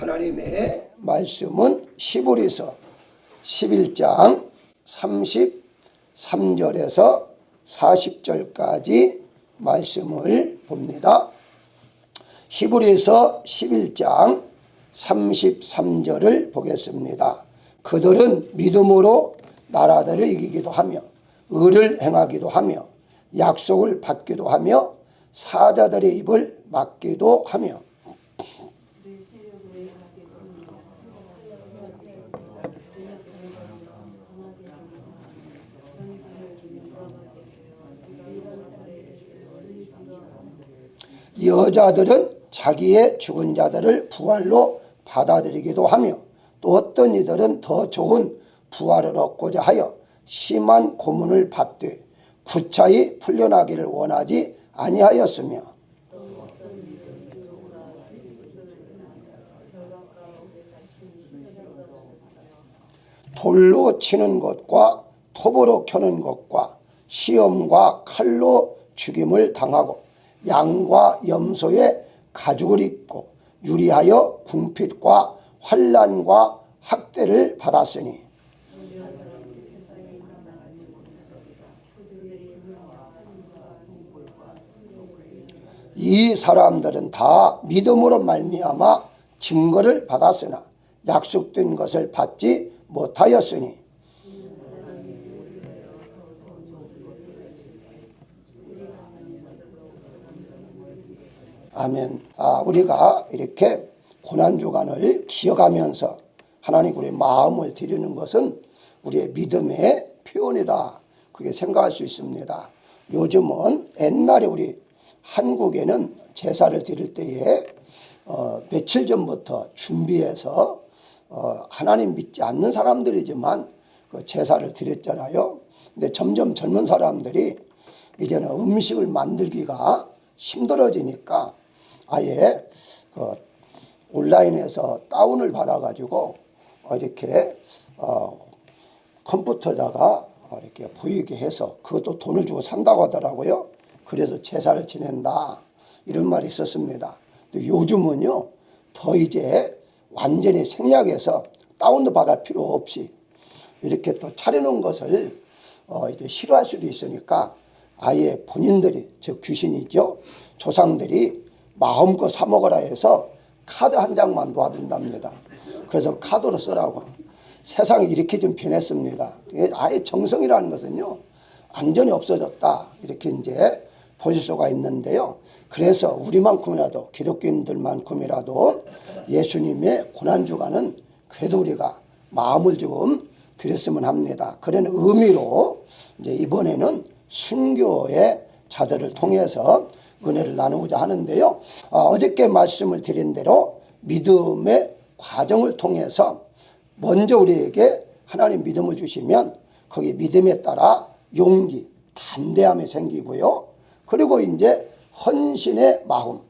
하나님의 말씀은 히브리서 11장 33절에서 40절까지 말씀을 봅니다. 히브리서 11장 33절을 보겠습니다. 그들은 믿음으로 나라들을 이기기도 하며 의를 행하기도 하며 약속을 받기도 하며 사자들의 입을 막기도 하며 여자들은 자기의 죽은 자들을 부활로 받아들이기도 하며 또 어떤 이들은 더 좋은 부활을 얻고자 하여 심한 고문을 받되 구차히 풀려나기를 원하지 아니하였으며 돌로 치는 것과 톱으로 켜는 것과 시험과 칼로 죽임을 당하고 양과 염소의 가죽을 입고 유리하여 궁핍과 환난과 학대를 받았으니 이 사람들은 다 믿음으로 말미암아 증거를 받았으나 약속된 것을 받지 못하였으니 아멘. 우리가 이렇게 고난주간을 기억하면서 하나님 우리의 마음을 드리는 것은 우리의 믿음의 표현이다. 그렇게 생각할 수 있습니다. 요즘은 옛날에 우리 한국에는 제사를 드릴 때에 며칠 전부터 준비해서 하나님 믿지 않는 사람들이지만 그 제사를 드렸잖아요. 근데 점점 젊은 사람들이 이제는 음식을 만들기가 힘들어지니까 아예 온라인에서 다운을 받아가지고 이렇게 컴퓨터에다가 이렇게 보이게 해서 그것도 돈을 주고 산다고 하더라고요. 그래서 제사를 지낸다 이런 말이 있었습니다. 근데 요즘은요 더 이제 완전히 생략해서 다운도 받을 필요 없이 이렇게 또 차려놓은 것을 이제 싫어할 수도 있으니까 아예 본인들이 즉 귀신이죠 조상들이 마음껏 사 먹으라 해서 카드 한 장만 놔둔답니다. 그래서 카드로 쓰라고. 세상이 이렇게 좀 변했습니다. 아예 정성이라는 것은요 완전히 없어졌다 이렇게 이제 보실 수가 있는데요. 그래서 우리만큼이라도 기독교인들만큼이라도 예수님의 고난주간은 그래도 우리가 마음을 조금 드렸으면 합니다. 그런 의미로 이제 이번에는 순교의 자들을 통해서 은혜를 나누고자 하는데요. 어저께 말씀을 드린 대로 믿음의 과정을 통해서 먼저 우리에게 하나님 믿음을 주시면 거기 믿음에 따라 용기, 담대함이 생기고요. 그리고 이제 헌신의 마음,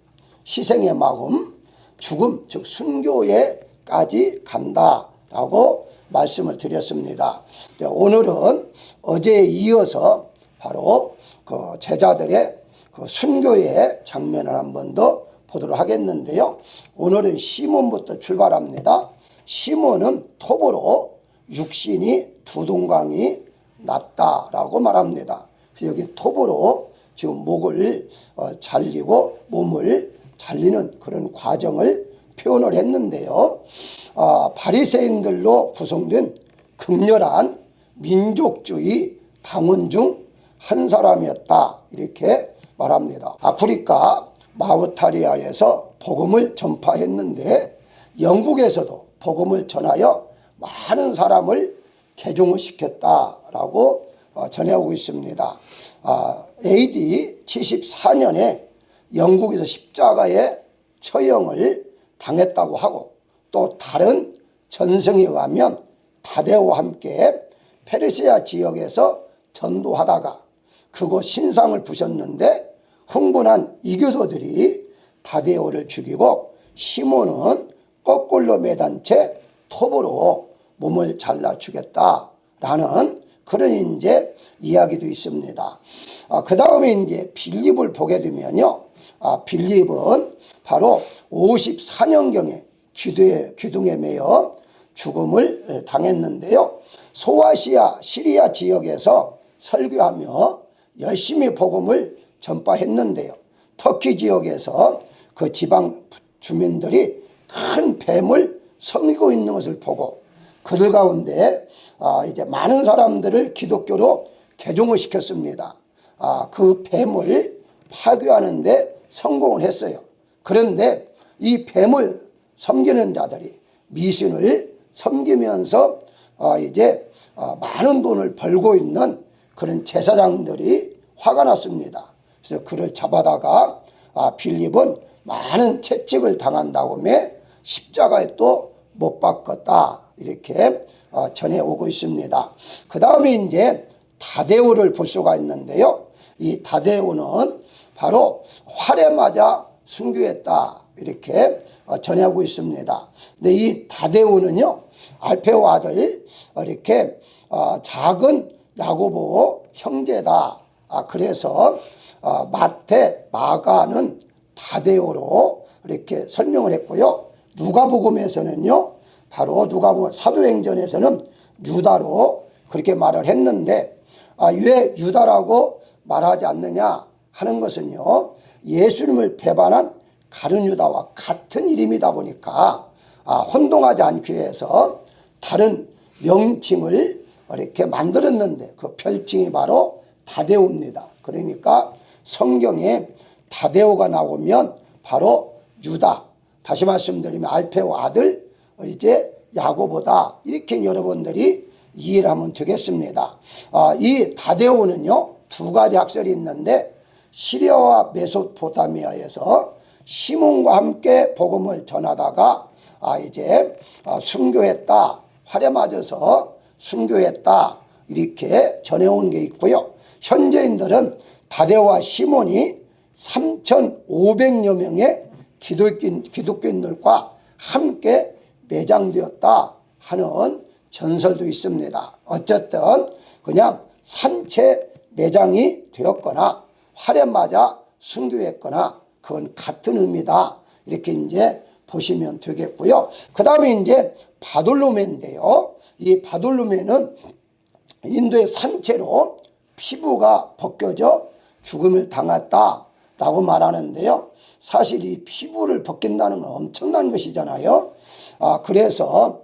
희생의 마음, 죽음, 즉 순교에까지 간다라고 말씀을 드렸습니다. 오늘은 어제에 이어서 바로 그 제자들의 그 순교의 장면을 한 번 더 보도록 하겠는데요. 오늘은 시몬부터 출발합니다. 시몬은 톱으로 육신이 두 동강이 났다라고 말합니다. 그래서 여기 톱으로 지금 목을 잘리고 몸을 잘리는 그런 과정을 표현을 했는데요. 바리새인들로 구성된 극렬한 민족주의 당원 중 한 사람이었다 이렇게 말합니다. 아프리카 마우타리아에서 복음을 전파했는데 영국에서도 복음을 전하여 많은 사람을 개종을 시켰다라고 전해오고 있습니다. AD 74년에 영국에서 십자가에 처형을 당했다고 하고 또 다른 전승에 의하면 다데오와 함께 페르시아 지역에서 전도하다가 그곳 신상을 부셨는데 흥분한 이교도들이 다데오를 죽이고 시몬은 거꾸로 매단 채 톱으로 몸을 잘라 주겠다라는 그런 이제 이야기도 있습니다. 그 다음에 이제 빌립을 보게 되면요. 빌립은 바로 54년경에 기둥에 매여 죽음을 당했는데요. 소아시아 시리아 지역에서 설교하며 열심히 복음을 전파했는데요. 터키 지역에서 그 지방 주민들이 큰 뱀을 섬기고 있는 것을 보고 그들 가운데 이제 많은 사람들을 기독교로 개종을 시켰습니다. 그 뱀을 파괴하는데 성공을 했어요. 그런데 이 뱀을 섬기는 자들이 미신을 섬기면서 이제 많은 돈을 벌고 있는 그런 제사장들이 화가 났습니다. 그래서 그를 잡아다가 빌립은 많은 채찍을 당한 다음에 십자가에 또 못 박았다 이렇게 전해오고 있습니다. 그 다음에 이제 다데오를 볼 수가 있는데요. 이 다데오는 바로 활에 맞아 순교했다 이렇게 전하고 있습니다. 근데 이 다데오는요, 알페오 아들 이렇게 작은 야고보 형제다. 그래서 마태, 마가는 다데오로 이렇게 설명을 했고요. 누가복음에서는요, 바로 누가복음 사도행전에서는 유다로 그렇게 말을 했는데 왜 유다라고 말하지 않느냐 하는 것은요, 예수님을 배반한 가룟 유다와 같은 이름이다 보니까 혼동하지 않기 위해서 다른 명칭을 이렇게 만들었는데 그 별칭이 바로 다데오입니다. 그러니까 성경에 다데오가 나오면 바로 유다, 다시 말씀드리면 알페오 아들 이제 야고보다 이렇게 여러분들이 이해를 하면 되겠습니다. 이 다데오는요, 두 가지 학설이 있는데 시리아와 메소포타미아에서 시몬과 함께 복음을 전하다가 이제 순교했다, 활에 맞아서 순교했다 이렇게 전해온 게 있고요. 현재인들은 다데오와 시몬이 3,500여 명의 기독교인들과 함께 매장되었다 하는 전설도 있습니다. 어쨌든 그냥 산채 매장이 되었거나 활에 맞아 순교했거나 그건 같은 의미다 이렇게 이제 보시면 되겠고요. 그 다음에 이제 바돌로메인데요. 이 바돌로메는 인도의 산채로 피부가 벗겨져 죽음을 당했다라고 말하는데요. 사실 이 피부를 벗긴다는 건 엄청난 것이잖아요. 그래서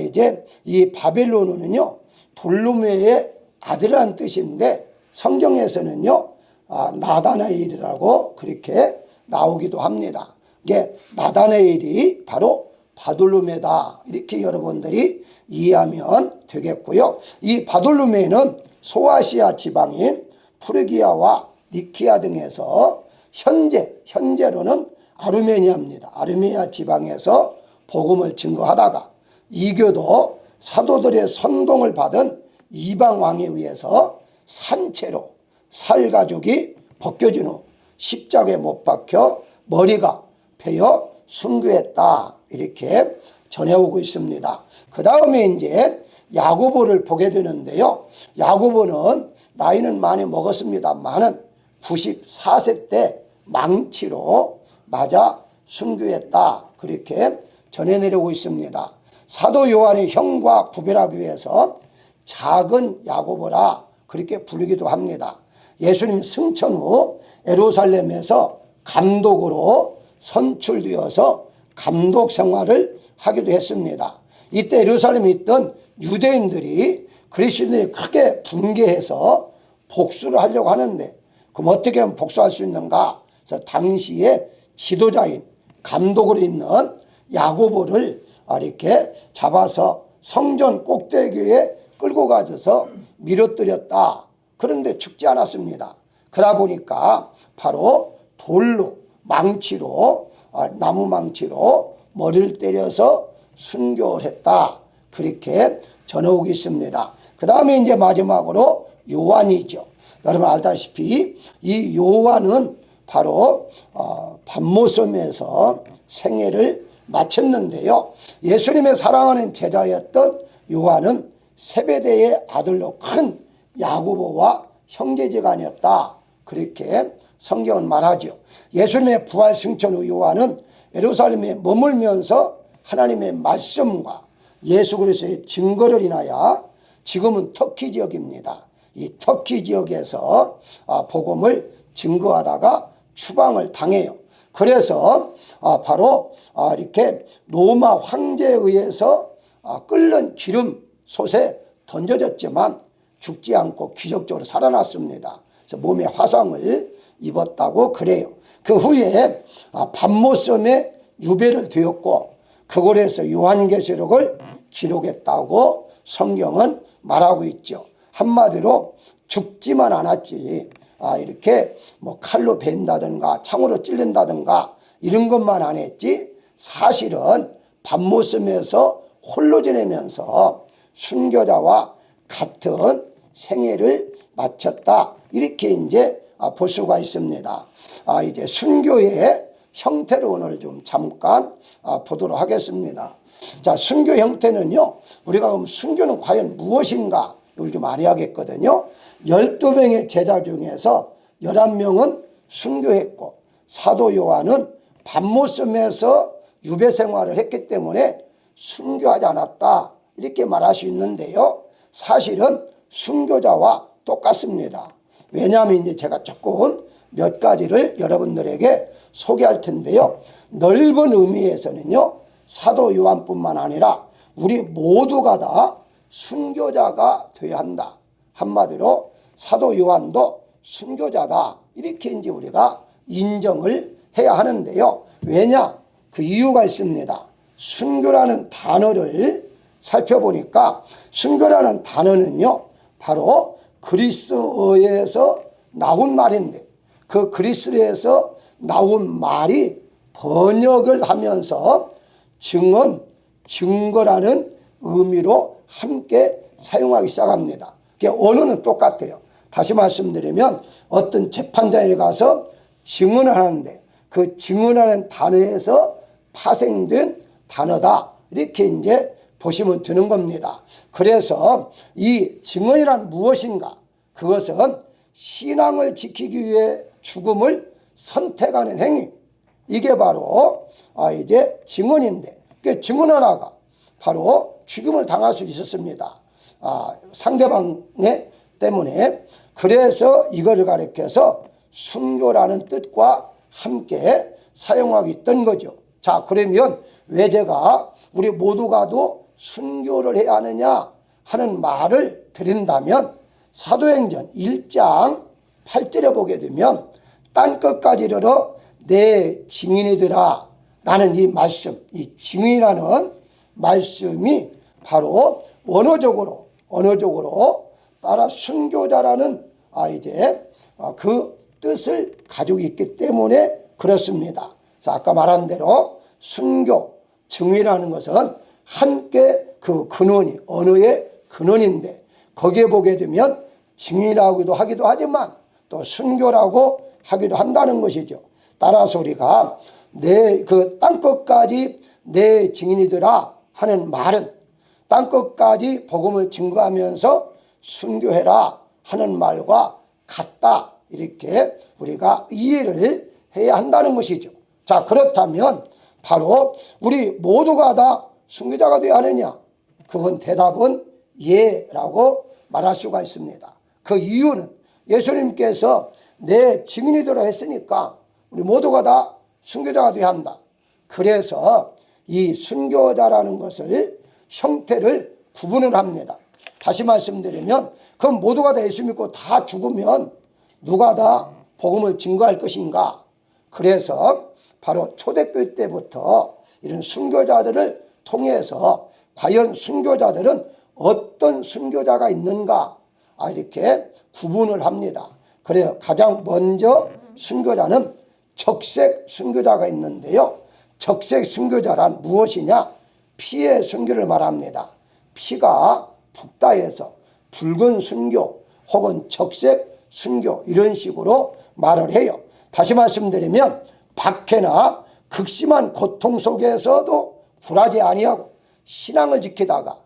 이제 이 바벨론은요, 돌로메의 아들이라는 뜻인데 성경에서는요, 나다나엘이라고 그렇게 나오기도 합니다. 이게 나다나엘이 바로 바돌로메다 이렇게 여러분들이 이해하면 되겠고요. 이 바돌로메는 소아시아 지방인 프르기아와 니키아 등에서 현재로는 아르메니아입니다. 아르메니아 지방에서 복음을 증거하다가 이교도 사도들의 선동을 받은 이방 왕에 의해서 산채로 살가죽이 벗겨진 후 십자가에 못 박혀 머리가 베어 순교했다 이렇게 전해오고 있습니다. 그 다음에 이제 야고보를 보게 되는데요. 야고보는 나이는 많이 먹었습니다만은 94세 때 망치로 맞아 순교했다 그렇게 전해내려고 있습니다. 사도 요한의 형과 구별하기 위해서 작은 야고보라 그렇게 부르기도 합니다. 예수님 승천 후 예루살렘에서 감독으로 선출되어서 감독 생활을 하기도 했습니다. 이때 예루살렘에 있던 유대인들이 그리스도인들이 크게 분개해서 복수를 하려고 하는데 그럼 어떻게 하면 복수할 수 있는가? 그래서 당시에 지도자인 감독으로 있는 야고보를 이렇게 잡아서 성전 꼭대기에 끌고 가져서 밀어뜨렸다. 그런데 죽지 않았습니다. 그러다 보니까 바로 돌로 망치로 나무 망치로 머리를 때려서 순교를 했다. 그렇게 전해오고 있습니다. 그 다음에 이제 마지막으로 요한이죠. 여러분 알다시피 이 요한은 바로 밤모섬에서 생애를 마쳤는데요. 예수님의 사랑하는 제자였던 요한은 세베대의 아들로 큰 야고보와 형제지간이었다. 그렇게 성경은 말하죠. 예수님의 부활 승천 후 요한은 예루살렘에 머물면서 하나님의 말씀과 예수 그리스도의 증거를 인하여 지금은 터키 지역입니다. 이 터키 지역에서 복음을 증거하다가 추방을 당해요. 그래서 바로 이렇게 로마 황제에 의해서 끓는 기름 솥에 던져졌지만 죽지 않고 기적적으로 살아났습니다. 그래서 몸에 화상을 입었다고 그래요. 그 후에 밤모섬에 유배를 되었고 그곳에서 요한계시록을 기록했다고 성경은 말하고 있죠. 한마디로 죽지만 않았지 이렇게 뭐 칼로 벤다든가 창으로 찔른다든가 이런 것만 안 했지 사실은 밤모섬에서 홀로 지내면서 순교자와 같은 생애를 마쳤다. 이렇게 이제 볼 수가 있습니다. 이제 순교의 형태를 오늘 좀 잠깐 보도록 하겠습니다. 자, 순교 형태는요, 우리가 그럼 순교는 과연 무엇인가? 이걸 좀 알아야겠거든요. 12명의 제자 중에서 11명은 순교했고, 사도 요한은 밤모섬에서 유배 생활을 했기 때문에 순교하지 않았다. 이렇게 말할 수 있는데요. 사실은 순교자와 똑같습니다. 왜냐하면 이제 제가 조금 몇 가지를 여러분들에게 소개할 텐데요. 넓은 의미에서는요, 사도 요한뿐만 아니라 우리 모두가 다 순교자가 되어야 한다. 한마디로 사도 요한도 순교자다. 이렇게 이제 우리가 인정을 해야 하는데요. 왜냐? 그 이유가 있습니다. 순교라는 단어를 살펴보니까 순교라는 단어는요, 바로 그리스어에서 나온 말인데 그 그리스어에서 나온 말이 번역을 하면서 증언, 증거라는 의미로 함께 사용하기 시작합니다. 언어는 똑같아요. 다시 말씀드리면 어떤 재판장에 가서 증언을 하는데 그 증언하는 단어에서 파생된 단어다. 이렇게 이제 보시면 되는 겁니다. 그래서 이 증언이란 무엇인가? 그것은 신앙을 지키기 위해 죽음을 선택하는 행위. 이게 바로 이제 증언인데 그 증언 하나가 바로 죽음을 당할 수 있었습니다. 상대방에 때문에. 그래서 이걸 가리켜서 순교라는 뜻과 함께 사용하고 있던 거죠. 자, 그러면 왜 제가 우리 모두가도 순교를 해야 하느냐 하는 말을 드린다면 사도행전 1장 8절에 보게 되면 땅끝까지 이르러 내 증인이되라 라는 이 말씀, 이 증인이라는 말씀이 바로 언어적으로 따라 순교자라는 이제 그 뜻을 가지고 있기 때문에 그렇습니다. 자, 아까 말한 대로 순교, 증인이라는 것은 함께 그 근원이 언어의 근원인데 거기에 보게 되면 증인이라고도 하기도 하지만 또 순교라고 하기도 한다는 것이죠. 따라서 우리가 내 그 땅끝까지 내 증인이더라 하는 말은 땅끝까지 복음을 증거하면서 순교해라 하는 말과 같다. 이렇게 우리가 이해를 해야 한다는 것이죠. 자, 그렇다면 바로 우리 모두가 다 순교자가 되어야 하느냐? 그건 대답은 예라고 말할 수가 있습니다. 그 이유는 예수님께서 내 증인이 되라 했으니까 우리 모두가 다 순교자가 되어야 한다. 그래서 이 순교자라는 것을 형태를 구분을 합니다. 다시 말씀드리면 그럼 모두가 다 예수 믿고 다 죽으면 누가 다 복음을 증거할 것인가? 그래서 바로 초대교회 때부터 이런 순교자들을 통해서 과연 순교자들은 어떤 순교자가 있는가? 이렇게 구분을 합니다. 그래서 가장 먼저 순교자는 적색 순교자가 있는데요. 적색 순교자란 무엇이냐? 피의 순교를 말합니다. 피가 붓다 해서 붉은 순교 혹은 적색 순교 이런 식으로 말을 해요. 다시 말씀드리면 박해나 극심한 고통 속에서도 굴하지 아니하고 신앙을 지키다가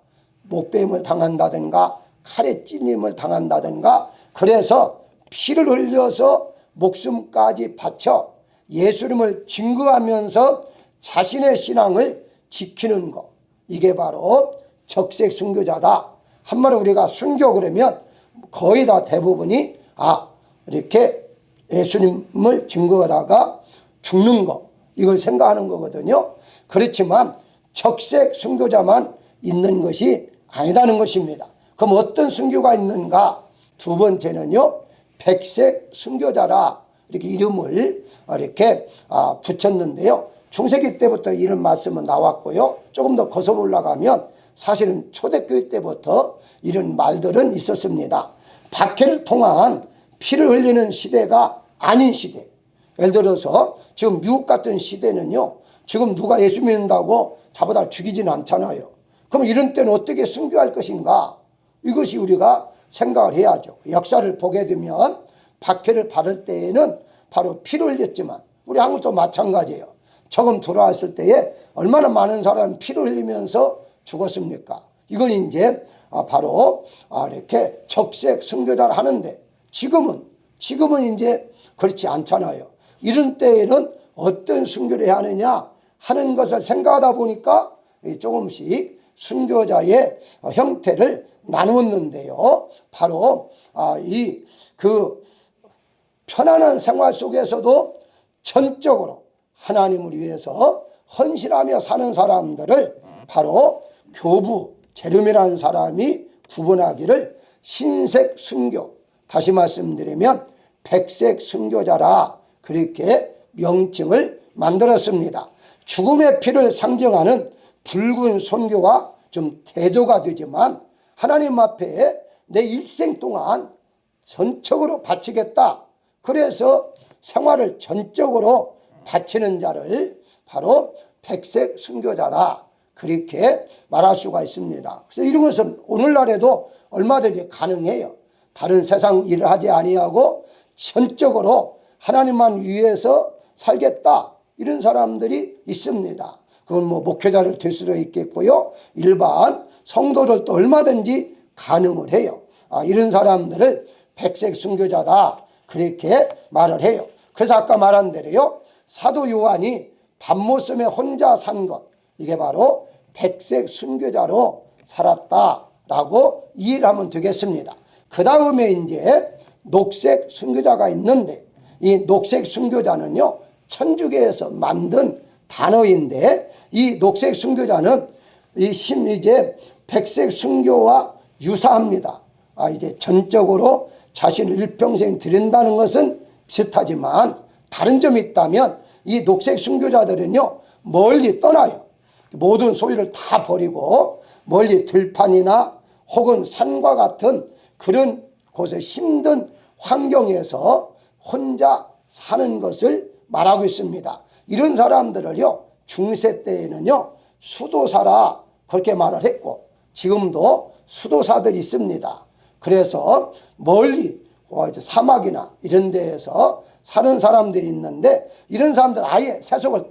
목베임을 당한다든가 칼에 찔림을 당한다든가 그래서 피를 흘려서 목숨까지 바쳐 예수님을 증거하면서 자신의 신앙을 지키는 거, 이게 바로 적색 순교자다. 한마디로 우리가 순교 그러면 거의 다 대부분이 이렇게 예수님을 증거하다가 죽는 거, 이걸 생각하는 거거든요. 그렇지만 적색 순교자만 있는 것이 아니다는 것입니다. 그럼 어떤 순교가 있는가? 두 번째는요, 백색 순교자라 이렇게 이름을 이렇게 붙였는데요. 중세기 때부터 이런 말씀은 나왔고요. 조금 더 거슬러 올라가면 사실은 초대교회 때부터 이런 말들은 있었습니다. 박해를 통한 피를 흘리는 시대가 아닌 시대. 예를 들어서 지금 미국 같은 시대는요, 지금 누가 예수 믿는다고 자보다 죽이지는 않잖아요. 그럼 이런 때는 어떻게 순교할 것인가? 이것이 우리가 생각을 해야죠. 역사를 보게 되면 박해를 받을 때에는 바로 피를 흘렸지만 우리 한국도 마찬가지예요. 처음 들어왔을 때에 얼마나 많은 사람이 피를 흘리면서 죽었습니까? 이건 이제 바로 이렇게 적색 순교자를 하는데 지금은 이제 그렇지 않잖아요. 이런 때에는 어떤 순교를 해야 하느냐 하는 것을 생각하다 보니까 조금씩 순교자의 형태를 나누었는데요. 바로 그 편안한 생활 속에서도 전적으로 하나님을 위해서 헌신하며 사는 사람들을 바로 교부, 재lum이라는 사람이 구분하기를 흰색 순교, 다시 말씀드리면 백색 순교자라 그렇게 명칭을 만들었습니다. 죽음의 피를 상징하는 붉은 순교와 좀 대조가 되지만 하나님 앞에 내 일생 동안 전적으로 바치겠다. 그래서 생활을 전적으로 바치는 자를 바로 백색 순교자다. 그렇게 말할 수가 있습니다. 그래서 이런 것은 오늘날에도 얼마든지 가능해요. 다른 세상 일을 하지 아니하고 전적으로 하나님만 위해서 살겠다. 이런 사람들이 있습니다. 그건 뭐 목회자를 될 수도 있겠고요. 일반 성도들도 얼마든지 가능을 해요. 이런 사람들을 백색 순교자다. 그렇게 말을 해요. 그래서 아까 말한 대로요. 사도 요한이 밤모섬에 혼자 산 것, 이게 바로 백색 순교자로 살았다라고 이해를 하면 되겠습니다. 그 다음에 이제 녹색 순교자가 있는데 이 녹색 순교자는요, 천주교에서 만든 단어인데 이 녹색 순교자는 이제 백색 순교와 유사합니다. 이제 전적으로 자신을 일평생 드린다는 것은 비슷하지만 다른 점이 있다면 이 녹색 순교자들은요, 멀리 떠나요. 모든 소유를 다 버리고 멀리 들판이나 혹은 산과 같은 그런 곳에 힘든 환경에서 혼자 사는 것을 말하고 있습니다. 이런 사람들을요, 중세 때에는요, 수도사라 그렇게 말을 했고 지금도 수도사들이 있습니다. 그래서 멀리 사막이나 이런 데에서 사는 사람들이 있는데 이런 사람들 아예 세속을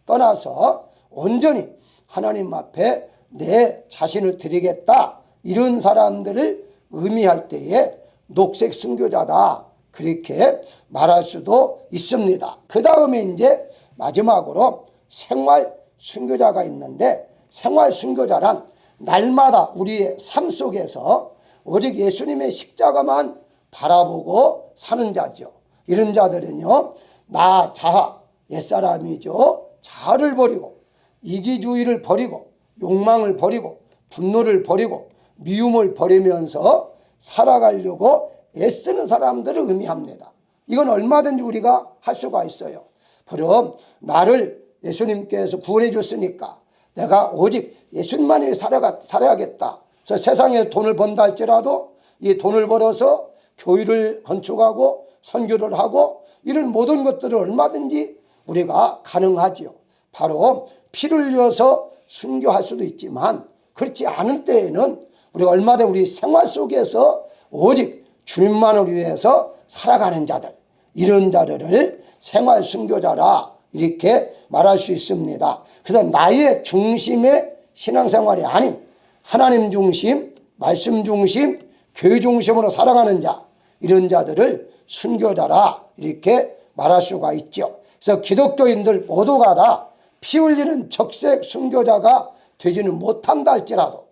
떠나서 온전히 하나님 앞에 내 자신을 드리겠다, 이런 사람들을 의미할 때에 녹색 순교자다 그렇게 말할 수도 있습니다. 그 다음에 이제 마지막으로 생활 순교자가 있는데, 생활 순교자란 날마다 우리의 삶 속에서 오직 예수님의 십자가만 바라보고 사는 자죠. 이런 자들은요, 나 자아, 옛사람이죠. 자아를 버리고 이기주의를 버리고 욕망을 버리고 분노를 버리고 미움을 버리면서 살아가려고 애쓰는 사람들을 의미합니다. 이건 얼마든지 우리가 할 수가 있어요. 그럼 나를 예수님께서 구원해 줬으니까 내가 오직 예수님만 위해 살아야겠다. 그래서 세상에 돈을 번다 할지라도 이 돈을 벌어서 교회를 건축하고 선교를 하고 이런 모든 것들을 얼마든지 우리가 가능하지요. 바로 피를 흘려서 순교할 수도 있지만 그렇지 않을 때에는 우리가 얼마든지 우리 생활 속에서 오직 주님만을 위해서 살아가는 자들, 이런 자들을 생활 순교자라 이렇게 말할 수 있습니다. 그래서 나의 중심의 신앙생활이 아닌 하나님 중심, 말씀 중심, 교회 중심으로 살아가는 자, 이런 자들을 순교자라 이렇게 말할 수가 있죠. 그래서 기독교인들 모두가 다 피 흘리는 적색 순교자가 되지는 못한다 할지라도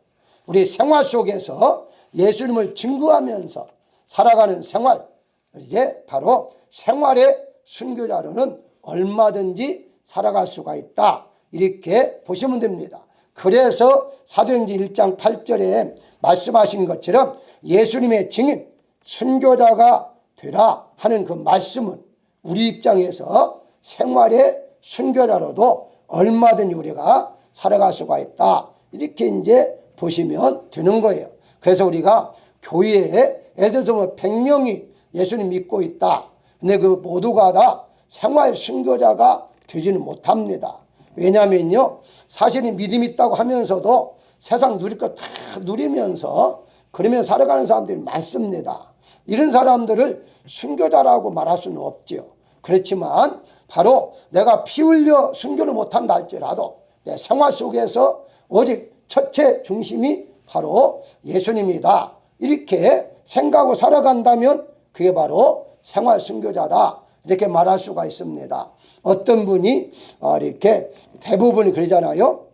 우리 생활 속에서 예수님을 증거하면서 살아가는 생활, 이제 바로 생활의 순교자로는 얼마든지 살아갈 수가 있다, 이렇게 보시면 됩니다. 그래서 사도행전 1장 8절에 말씀하신 것처럼 예수님의 증인 순교자가 되라 하는 그 말씀은 우리 입장에서 생활의 순교자로도 얼마든지 우리가 살아갈 수가 있다, 이렇게 이제 보시면 되는 거예요. 그래서 우리가 교회에 예를 들어서 뭐 100명이 예수님 믿고 있다. 근데 그 모두가 다 생활 순교자가 되지는 못합니다. 왜냐면요, 사실은 믿음 있다고 하면서도 세상 누릴 거 다 누리면서 그러면 살아가는 사람들이 많습니다. 이런 사람들을 순교자라고 말할 수는 없지요. 그렇지만 바로 내가 피 흘려 순교를 못한다 할지라도 내 생활 속에서 오직 첫째 중심이 바로 예수님이다, 이렇게 생각하고 살아간다면 그게 바로 생활 순교자다, 이렇게 말할 수가 있습니다. 어떤 분이 이렇게 대부분이 그러잖아요.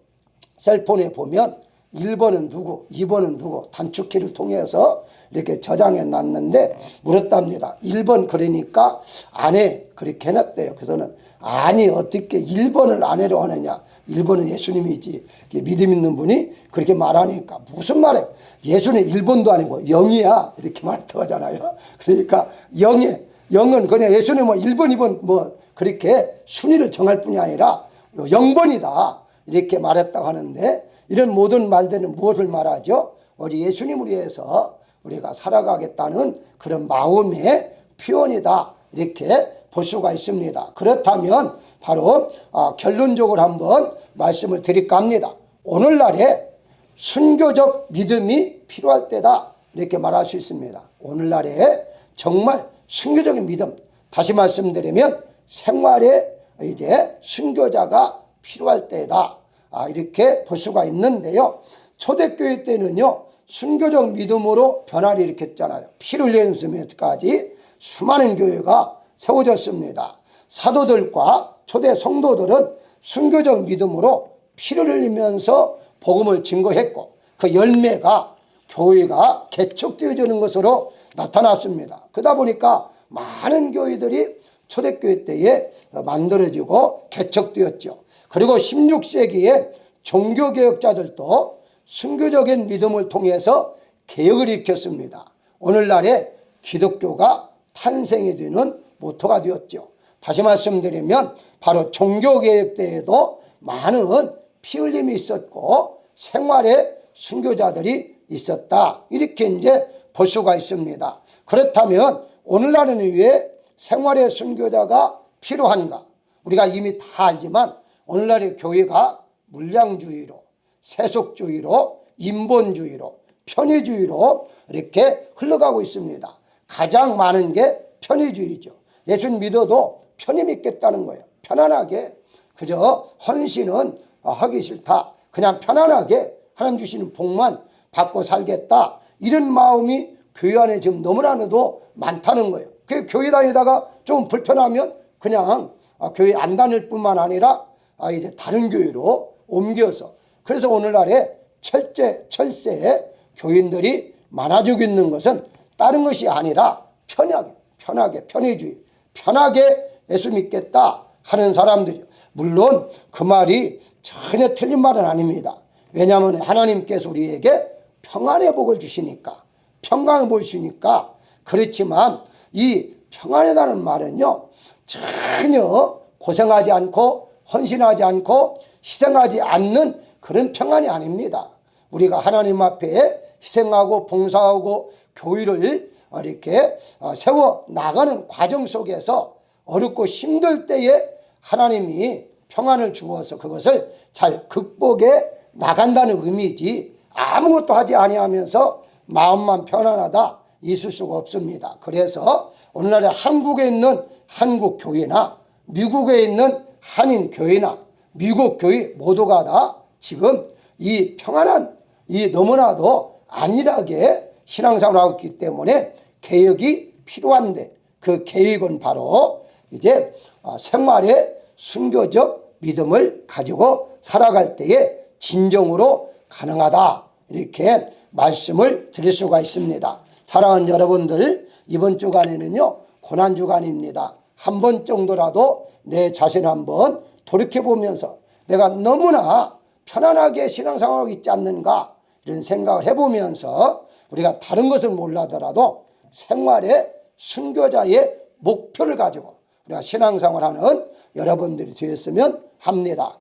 셀폰에 보면 1번은 누구, 2번은 누구 단축키를 통해서 이렇게 저장해 놨는데 물었답니다. 1번 그러니까 아내 그렇게 해놨대요. 그래서는 아니 어떻게 1번을 아내로 하느냐, 1번은 예수님이지, 믿음 있는 분이 그렇게 말하니까 무슨 말이에요. 예수님 1번도 아니고 0이야 이렇게 말했다고 하잖아요. 그러니까 0은 그냥 예수님 뭐 1번 2번 뭐 그렇게 순위를 정할 뿐이 아니라 0번이다 이렇게 말했다고 하는데, 이런 모든 말들은 무엇을 말하죠? 우리 예수님을 위해서 우리가 살아가겠다는 그런 마음의 표현이다, 이렇게 볼 수가 있습니다. 그렇다면 바로 결론적으로 한번 말씀을 드릴까 합니다. 오늘날에 순교적 믿음이 필요할 때다, 이렇게 말할 수 있습니다. 오늘날에 정말 순교적인 믿음, 다시 말씀드리면 생활에 이제 순교자가 필요할 때다, 이렇게 볼 수가 있는데요. 초대교회 때는요, 순교적 믿음으로 변화를 일으켰잖아요. 피를 흘리면서까지 수많은 교회가 세워졌습니다. 사도들과 초대 성도들은 순교적 믿음으로 피를 흘리면서 복음을 증거했고 그 열매가 교회가 개척되어지는 것으로 나타났습니다. 그러다 보니까 많은 교회들이 초대교회 때에 만들어지고 개척되었죠. 그리고 16세기에 종교개혁자들도 순교적인 믿음을 통해서 개혁을 일으켰습니다. 오늘날의 기독교가 탄생이 되는 모토가 되었죠. 다시 말씀드리면 바로 종교개혁 때에도 많은 피 흘림이 있었고 생활의 순교자들이 있었다, 이렇게 이제 볼 수가 있습니다. 그렇다면 오늘날은 왜 생활의 순교자가 필요한가? 우리가 이미 다 알지만 오늘날의 교회가 물량주의로, 세속주의로, 인본주의로, 편의주의로 이렇게 흘러가고 있습니다. 가장 많은 게 편의주의죠. 예수님 믿어도 편히 믿겠다는 거예요. 편안하게, 그저 헌신은 하기 싫다, 그냥 편안하게 하나님 주시는 복만 받고 살겠다, 이런 마음이 교회 안에 지금 너무나도 많다는 거예요. 그 교회 다니다가 좀 불편하면 그냥 교회 안 다닐 뿐만 아니라 이제 다른 교회로 옮겨서, 그래서 오늘날에 철새에 교인들이 많아지고 있는 것은 다른 것이 아니라 편하게 편의주의, 편하게 예수 믿겠다 하는 사람들이요. 물론 그 말이 전혀 틀린 말은 아닙니다. 왜냐하면 하나님께서 우리에게 평안의 복을 주시니까, 평강을 보시니까. 그렇지만 이 평안이라는 말은요, 전혀 고생하지 않고 헌신하지 않고 희생하지 않는 그런 평안이 아닙니다. 우리가 하나님 앞에 희생하고 봉사하고 교회를 이렇게 세워 나가는 과정 속에서 어렵고 힘들 때에 하나님이 평안을 주어서 그것을 잘 극복해 나간다는 의미지, 아무것도 하지 아니하면서 마음만 편안하다 있을 수가 없습니다. 그래서 오늘날에 한국에 있는 한국교회나 미국에 있는 한인교회나 미국 교회 모두가 다 지금 이 평안한, 이 너무나도 안일하게 신앙생활을 하고 있기 때문에 개혁이 필요한데, 그 개혁은 바로 이제 생활의 순교적 믿음을 가지고 살아갈 때에 진정으로 가능하다, 이렇게 말씀을 드릴 수가 있습니다. 사랑하는 여러분들, 이번 주간에는요 고난주간입니다. 한 번 정도라도 내 자신을 한번 돌이켜보면서 내가 너무나 편안하게 신앙생활하고 있지 않는가, 이런 생각을 해보면서 우리가 다른 것을 몰라더라도 생활의 순교자의 목표를 가지고 우리가 신앙생활하는 여러분들이 되었으면 합니다.